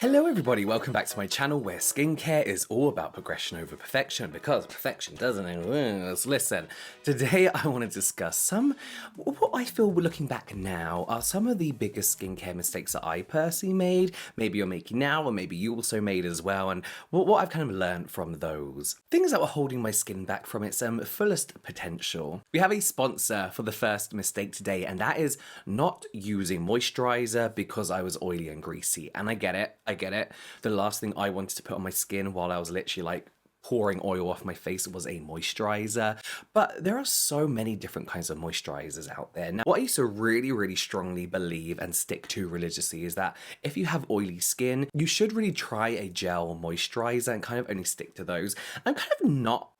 Hello everybody, welcome back to my channel where skincare is all about progression over perfection because perfection doesn't exist. Listen, today I want to discuss what I feel looking back now are some of the biggest skincare mistakes that I personally made, maybe you're making now or maybe you also made as well, and what I've kind of learned from those. Things that were holding my skin back from its fullest potential. We have a sponsor for the first mistake today, and that is not using moisturizer because I was oily and greasy. And I get it. The last thing I wanted to put on my skin while I was literally like pouring oil off my face was a moisturizer. But there are so many different kinds of moisturizers out there. Now, what I used to really strongly believe and stick to religiously is that if you have oily skin, you should really try a gel moisturizer and kind of only stick to those. I'm kind of not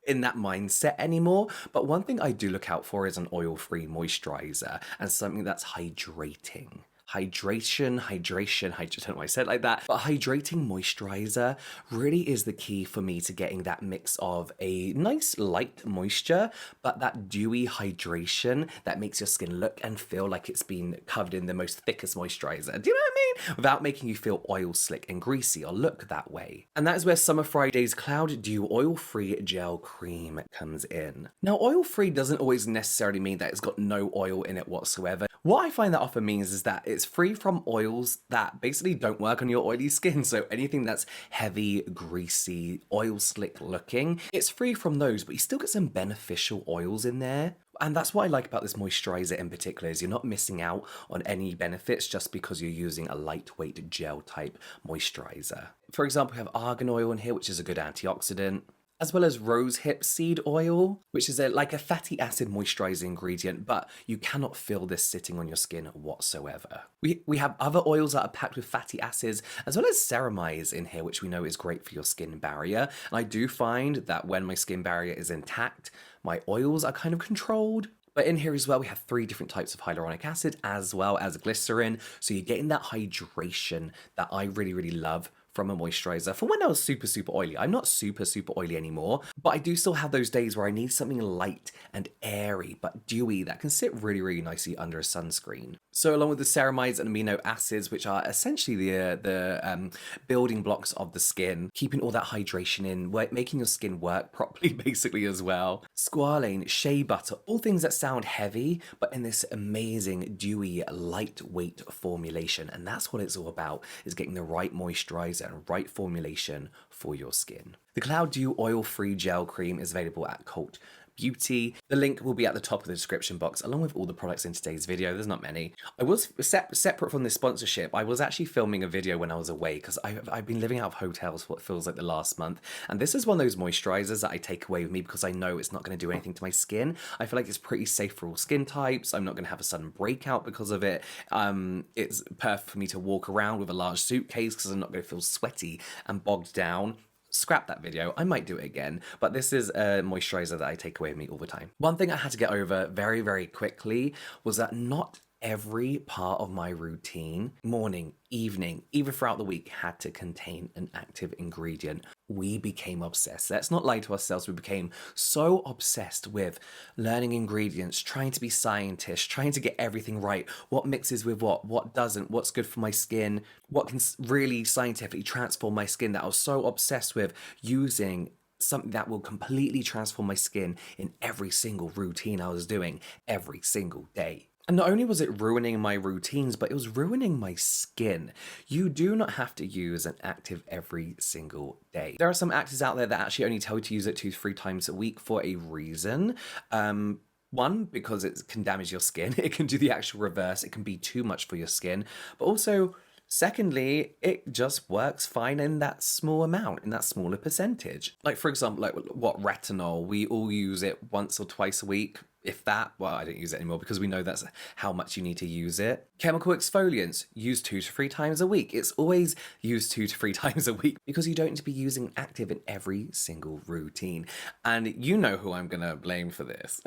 in that mindset anymore, but one thing I do look out for is an oil-free moisturizer and something that's hydrating. Hydration, I don't know why I said it like that, but hydrating moisturizer really is the key for me to getting that mix of a nice light moisture, but that dewy hydration that makes your skin look and feel like it's been covered in the most thickest moisturizer. Do you know what I mean? Without making you feel oil slick and greasy or look that way. And that is where Summer Friday's Cloud Dew Oil-Free Gel Cream comes in. Now, oil-free doesn't always necessarily mean that it's got no oil in it whatsoever. What I find that often means is that it's free from oils that basically don't work on your oily skin. So anything that's heavy, greasy, oil slick looking, it's free from those, but you still get some beneficial oils in there. And that's what I like about this moisturizer in particular, is you're not missing out on any benefits just because you're using a lightweight gel type moisturizer. For example, we have argan oil in here, which is a good antioxidant, as well as rosehip seed oil, which is like a fatty acid moisturizing ingredient, but you cannot feel this sitting on your skin whatsoever. We have other oils that are packed with fatty acids, as well as ceramides in here, which we know is great for your skin barrier. And I do find that when my skin barrier is intact, my oils are kind of controlled. But in here as well, we have 3 different types of hyaluronic acid as well as glycerin. So you're getting that hydration that I really love from a moisturizer for when I was super oily. I'm not super oily anymore, but I do still have those days where I need something light and airy but dewy that can sit really nicely under a sunscreen. So along with the ceramides and amino acids, which are essentially the building blocks of the skin, keeping all that hydration in, making your skin work properly basically as well. Squalane, shea butter, all things that sound heavy, but in this amazing dewy, lightweight formulation. And that's what it's all about, is getting the right moisturizer and right formulation for your skin. The Cloud Dew Oil-Free Gel Cream is available at Cult Beauty. The link will be at the top of the description box, along with all the products in today's video. There's not many. I was separate from this sponsorship. I was actually filming a video when I was away because I've been living out of hotels for what feels like the last month. And this is one of those moisturizers that I take away with me because I know it's not going to do anything to my skin. I feel like it's pretty safe for all skin types. I'm not going to have a sudden breakout because of it. It's perfect for me to walk around with a large suitcase because I'm not going to feel sweaty and bogged down. Scrap that video, I might do it again, but this is a moisturizer that I take away with me all the time. One thing I had to get over very quickly was that not every part of my routine, morning, evening, even throughout the week, had to contain an active ingredient. We became obsessed. Let's not lie to ourselves. We became so obsessed with learning ingredients, trying to be scientists, trying to get everything right. What mixes with what doesn't, what's good for my skin, what can really scientifically transform my skin, that I was so obsessed with using something that will completely transform my skin in every single routine I was doing every single day. And not only was it ruining my routines, but it was ruining my skin. You do not have to use an active every single day. There are some actives out there that actually only tell you to use it 2-3 times a week for a reason. One, because it can damage your skin. It can do the actual reverse. It can be too much for your skin. But also, secondly, it just works fine in that small amount, in that smaller percentage. Like, for example, like what retinol, we all use it once or twice a week. If that, well, I don't use it anymore because we know that's how much you need to use it. Chemical exfoliants, use 2 to 3 times a week. It's always used 2 to 3 times a week because you don't need to be using active in every single routine. And you know who I'm gonna blame for this.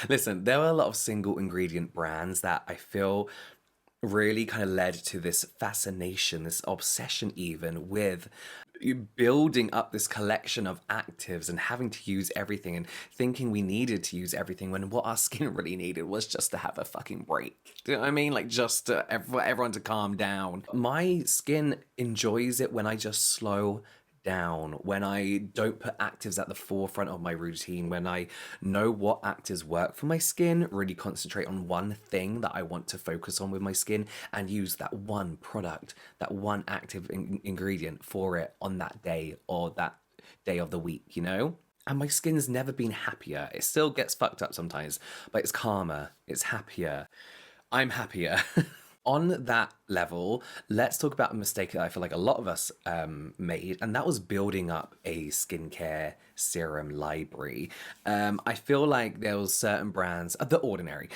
Listen, there are a lot of single ingredient brands that I feel really kind of led to this fascination, this obsession even with building up this collection of actives and having to use everything and thinking we needed to use everything when what our skin really needed was just to have a fucking break. Do you know what I mean? Like just for everyone to calm down. My skin enjoys it when I just slow down, when I don't put actives at the forefront of my routine, when I know what actives work for my skin, really concentrate on one thing that I want to focus on with my skin and use that one product, that one active ingredient for it on that day or that day of the week, you know? And my skin's never been happier. It still gets fucked up sometimes, but it's calmer, it's happier. I'm happier. On that level, let's talk about a mistake that I feel like a lot of us made, and that was building up a skincare serum library. I feel like there was certain brands, The Ordinary,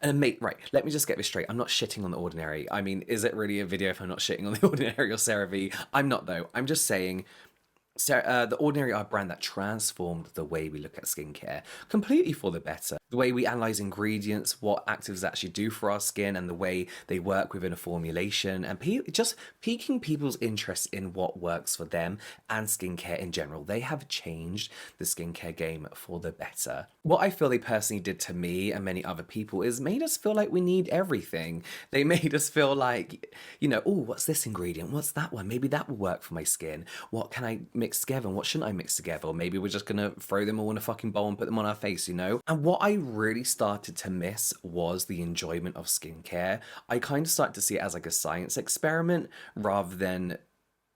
and mate, right, let me just get this straight. I'm not shitting on The Ordinary. I mean, is it really a video if I'm not shitting on The Ordinary or CeraVe? I'm not though. I'm just saying The Ordinary are a brand that transformed the way we look at skincare completely for the better. The way we analyze ingredients, what actives actually do for our skin, and the way they work within a formulation, and just piquing people's interest in what works for them and skincare in general. They have changed the skincare game for the better. What I feel they personally did to me and many other people is made us feel like we need everything. They made us feel like, you know, oh, what's this ingredient? What's that one? Maybe that will work for my skin. What can I mix together and what shouldn't I mix together? Or maybe we're just gonna throw them all in a fucking bowl and put them on our face, you know? And what I really started to miss was the enjoyment of skincare. I kind of started to see it as like a science experiment rather than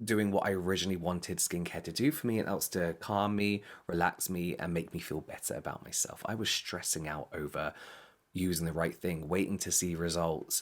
doing what I originally wanted skincare to do for me, and that was to calm me, relax me, and make me feel better about myself. I was stressing out over using the right thing, waiting to see results,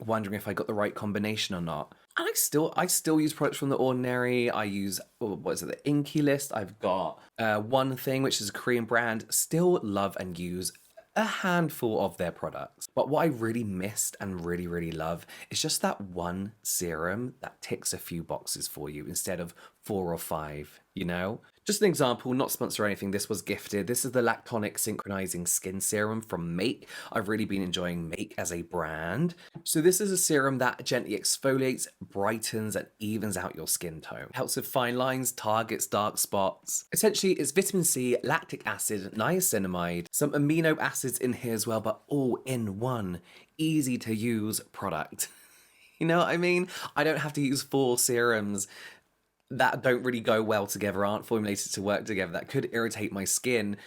wondering if I got the right combination or not. And I still use products from The Ordinary. I use, what is it, the Inky List. I've got One Thing, which is a Korean brand. Still love and use a handful of their products. But what I really missed and really, really love is just that one serum that ticks a few boxes for you instead of 4 or 5, you know? Just an example, not sponsored or anything, this was gifted. This is the Lactonic Synchronizing Skin Serum from Make. I've really been enjoying Make as a brand. So this is a serum that gently exfoliates, brightens, and evens out your skin tone. Helps with fine lines, targets dark spots. Essentially, it's vitamin C, lactic acid, niacinamide, some amino acids in here as well, but all in one easy to use product. You know what I mean? I don't have to use 4 serums that don't really go well together, aren't formulated to work together, that could irritate my skin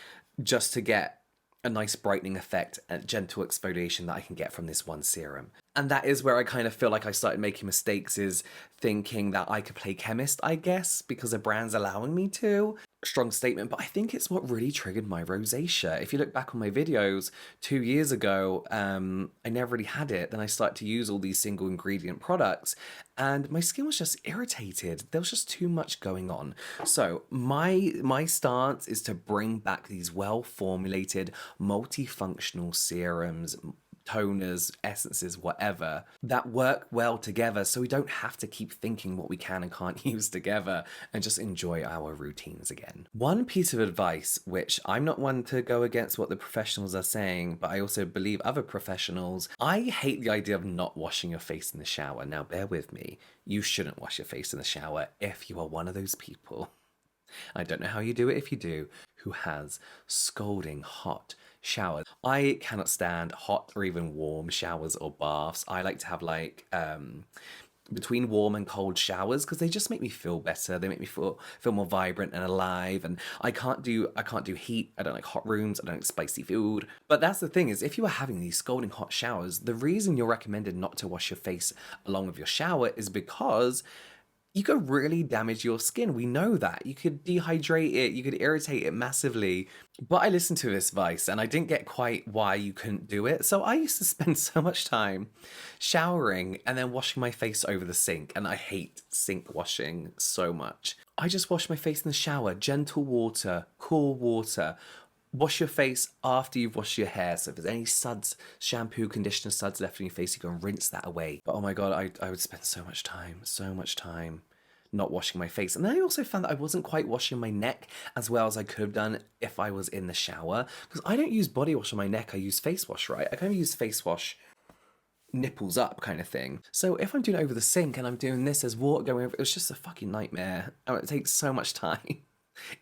just to get a nice brightening effect and gentle exfoliation that I can get from this one serum. And that is where I kind of feel like I started making mistakes, is thinking that I could play chemist, I guess, because a brand's allowing me to. Strong statement, but I think it's what really triggered my rosacea. If you look back on my videos 2 years ago, I never really had it. Then I started to use all these single ingredient products and my skin was just irritated. There was just too much going on. So my stance is to bring back these well-formulated, multifunctional serums, toners, essences, whatever, that work well together so we don't have to keep thinking what we can and can't use together and just enjoy our routines again. One piece of advice, which I'm not one to go against what the professionals are saying, but I also believe other professionals, I hate the idea of not washing your face in the shower. Now, bear with me. You shouldn't wash your face in the shower if you are one of those people. I don't know how you do it if you do, who has scalding hot showers. I cannot stand hot or even warm showers or baths. I like to have like between warm and cold showers because they just make me feel better. They make me feel more vibrant and alive. And I can't do heat. I don't like hot rooms. I don't like spicy food. But that's the thing, is if you are having these scalding hot showers, the reason you're recommended not to wash your face along with your shower is because you could really damage your skin. We know that. You could dehydrate it, you could irritate it massively. But I listened to this advice and I didn't get quite why you couldn't do it. So I used to spend so much time showering and then washing my face over the sink. And I hate sink washing so much. I just wash my face in the shower, gentle water, cool water. Wash your face after you've washed your hair. So if there's any suds, shampoo, conditioner suds left in your face, you can rinse that away. But oh my God, I would spend so much time not washing my face. And then I also found that I wasn't quite washing my neck as well as I could have done if I was in the shower. Because I don't use body wash on my neck, I use face wash, right? I kind of use face wash nipples up kind of thing. So if I'm doing it over the sink and I'm doing this, there's water going over, it was just a fucking nightmare. Oh, it takes so much time.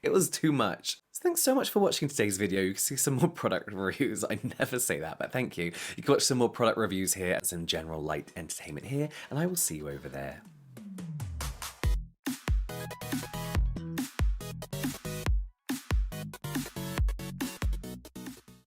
It was too much. So thanks so much for watching today's video. You can see some more product reviews. I never say that, but thank you. You can watch some more product reviews here and some general light entertainment here, and I will see you over there.